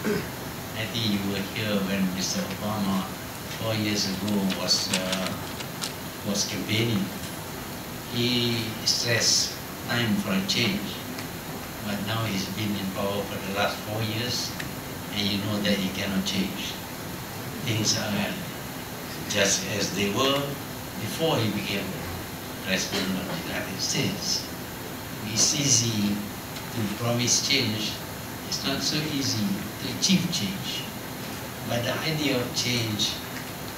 I think you were here when Mr. Obama 4 years ago was campaigning. He stressed time for a change, but now he's been in power for the last 4 years, and you know that he cannot change. Things are just as they were before he became President of the United States. It's easy to promise change. It's not so easy to achieve change. But the idea of change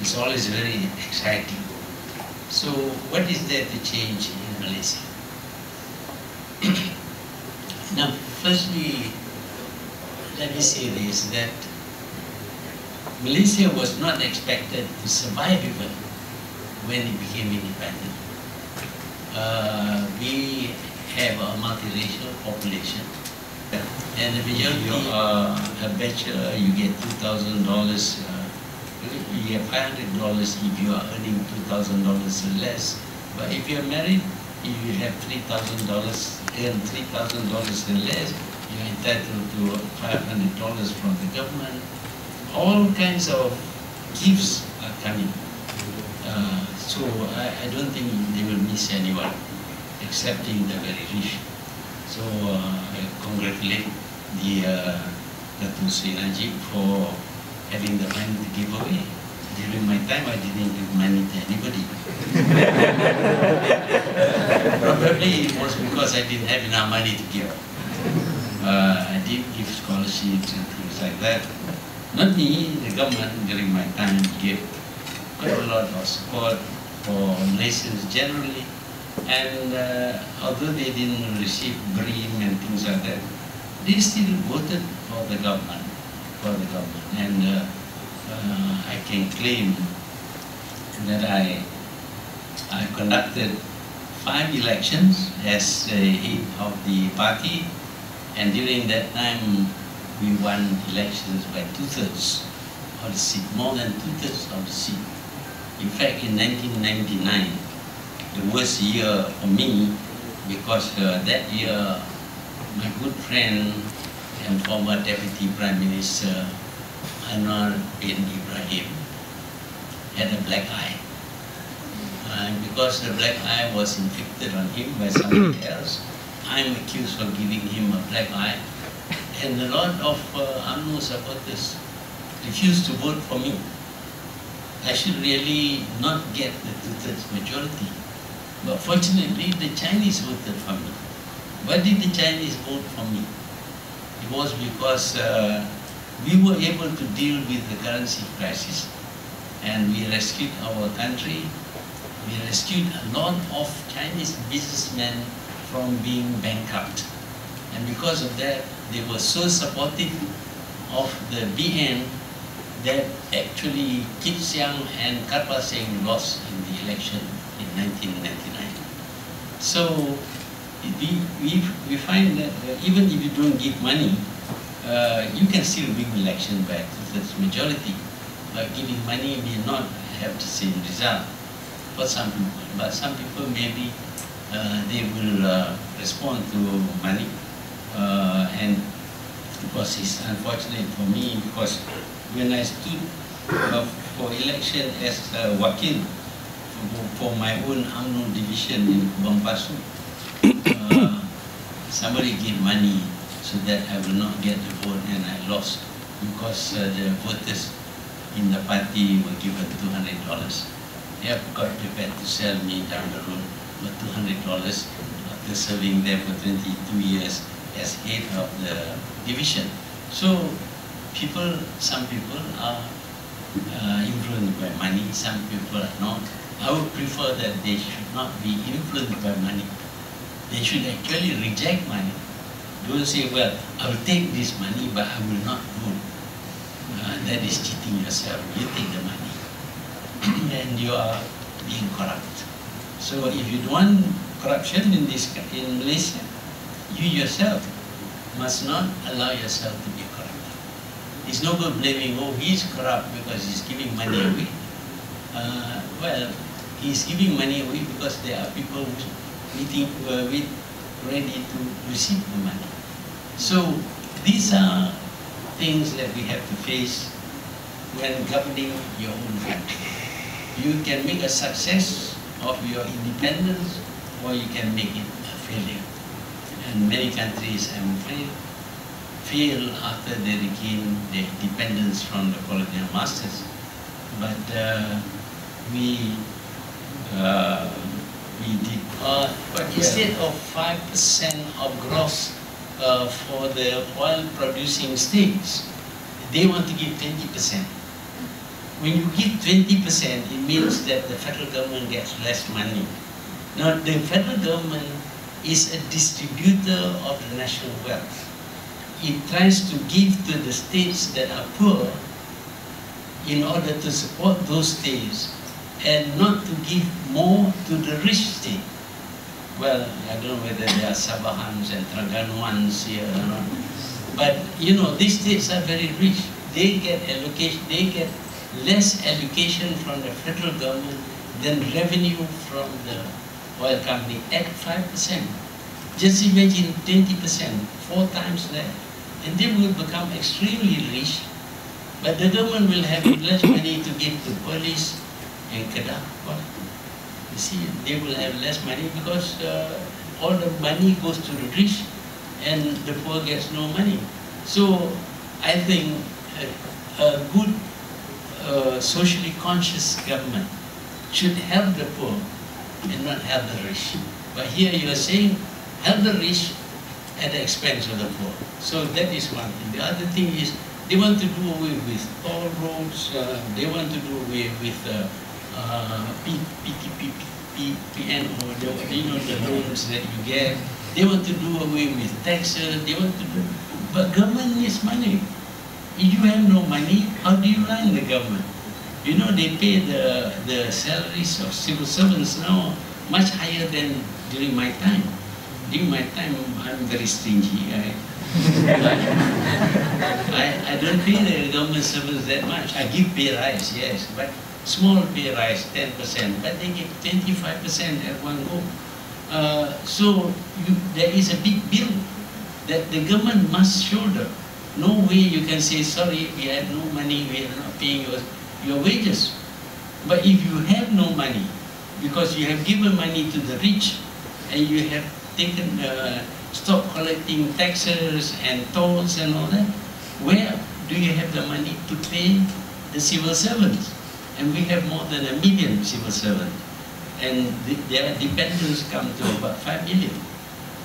is always very exciting. So what is there to change in Malaysia? Now, firstly, let me say this, that Malaysia was not expected to survive even when it became independent. We have a multiracial population, and the majority, you are a bachelor, you get $2,000, you get $500 if you are earning $2,000 or less. But if you are married, if you have $3,000, earn $3,000 or less, you are entitled to $500 from the government. All kinds of gifts are coming. So I don't think they will miss anyone, excepting the very rich. So I congratulate the Datuk Sri Najib for having the money to give away. During my time, I didn't give money to anybody. Probably it was because I didn't have enough money to give. I did give scholarships and things like that. Not me, the government during my time gave quite a lot of support for Malaysians generally. And although they didn't receive BRIM and things like that, they still voted for the government. And I can claim that I conducted 5 elections as head of the party, and during that time we won elections by 2/3 of the seat, more than 2/3 of the seat. In fact, in 1999, the worst year for me, because that year my good friend and former Deputy Prime Minister Anwar bin Ibrahim had a black eye. And because the black eye was inflicted on him by somebody else, I'm accused of giving him a black eye. And a lot of UMNO supporters refused to vote for me. I should really not get the 2/3 majority. But fortunately, the Chinese voted for me. Why did the Chinese vote for me? It was because we were able to deal with the currency crisis, and we rescued our country. We rescued a lot of Chinese businessmen from being bankrupt. And because of that, they were so supportive of the BN that actually Kit Siang and Karpa Singh lost in the election in 1999. So we find that even if you don't give money, you can still win election by 2/3 majority. But giving money may not have the same result for some people. But some people maybe they will respond to money. And of course it's unfortunate for me, because when I stood for election as a wakil for my own UMNO division in Kubang Pasu, somebody gave money so that I will not get the vote, and I lost because the voters in the party were given $200. They have got prepared to sell me down the road for $200 after serving them for 22 years as head of the division. So some people are influenced by money, some people are not. I would prefer that they should not be influenced by money. They should actually reject money. Don't say, well, I will take this money, but I will not vote. That is cheating yourself. You take the money and you are being corrupt. So if you don't want corruption in Malaysia, you yourself must not allow yourself to be corrupt. It's no good blaming, oh, he's corrupt because he's giving money away. Well, he's giving money away because there are people ready to receive the money. So these are things that we have to face when governing your own country. You can make a success of your independence, or you can make it a failure. And many countries, I'm afraid, fail after they regain their independence from the colonial masters. But we did, but instead of 5% of gross for the oil-producing states, they want to give 20%. When you give 20%, it means that the federal government gets less money. Now, the federal government is a distributor of the national wealth. It tries to give to the states that are poor in order to support those states, and not to give more to the rich state. Well, I don't know whether there are Sabahans and Terengganu here or not, but you know, these states are very rich. They get allocation, they get less allocation from the federal government than revenue from the oil company at 5%. Just imagine 20%, 4 times that. And they will become extremely rich, but the government will have less money to give to police and Kedah. You see, they will have less money because all the money goes to the rich and the poor gets no money. So I think a good socially conscious government should help the poor and not help the rich. But here you are saying help the rich at the expense of the poor. So that is one thing. The other thing is they want to do away with toll roads, they want to do away with PTPN, or the loans that you get. They want to do away with taxes, they want to do, but government needs money. If you have no money, how do you run the government? You know, they pay the salaries of civil servants now much higher than during my time. During my time, I'm very stingy. I don't pay the government servants that much. I give pay rise, yes, but small pay rise, 10%, but they get 25% at one go. So there is a big bill that the government must shoulder. No way you can say, sorry, we have no money, we are not paying your wages. But if you have no money, because you have given money to the rich, and you have taken, stopped collecting taxes and tolls and all that, where do you have the money to pay the civil servants? And we have more than 1 million civil servants. And their dependents come to about 5 million.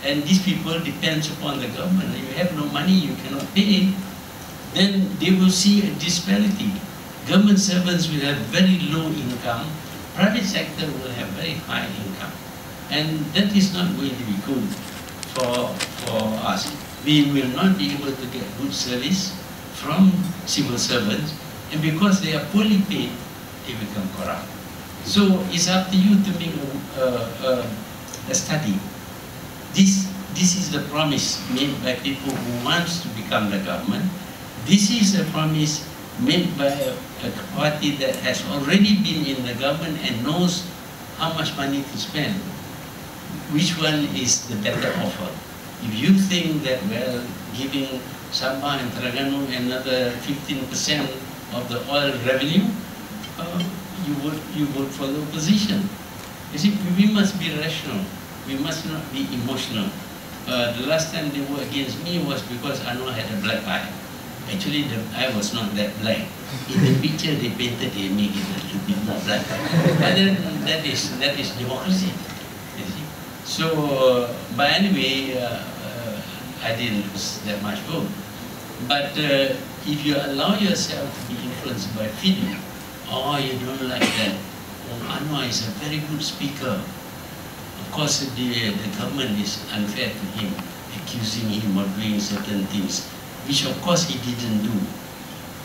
And these people depend upon the government. If you have no money, you cannot pay, then they will see a disparity. Government servants will have very low income, private sector will have very high income. And that is not going to be good for us. We will not be able to get good service from civil servants, and because they are poorly paid, they become corrupt. So it's up to you to make a study. This is the promise made by people who want to become the government. This is a promise made by a party that has already been in the government and knows how much money to spend. Which one is the better offer? If you think that, well, giving Sabah and Terengganu another 15% of the oil revenue, you vote for the opposition. You see, we must be rational. We must not be emotional. The last time they were against me was because Anwar had a black eye. Actually, the eye was not that black. In the picture they painted, they make it a little bit more black. But then that is democracy. You see? So, but anyway, I didn't lose that much vote. But if you allow yourself to be influenced by feeling, oh, you don't like that, oh, Anwar is a very good speaker. Of course, the government is unfair to him, accusing him of doing certain things, which of course he didn't do,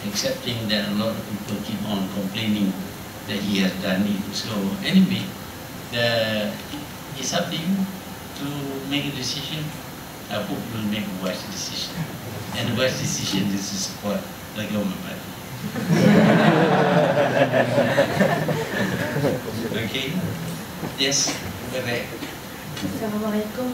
accepting that a lot of people keep on complaining that he has done it. So anyway, it's up to you to make a decision. I hope you will make a wise decision. And the wise decision is to support the government party. Okay? Yes, correct. Assalamualaikum.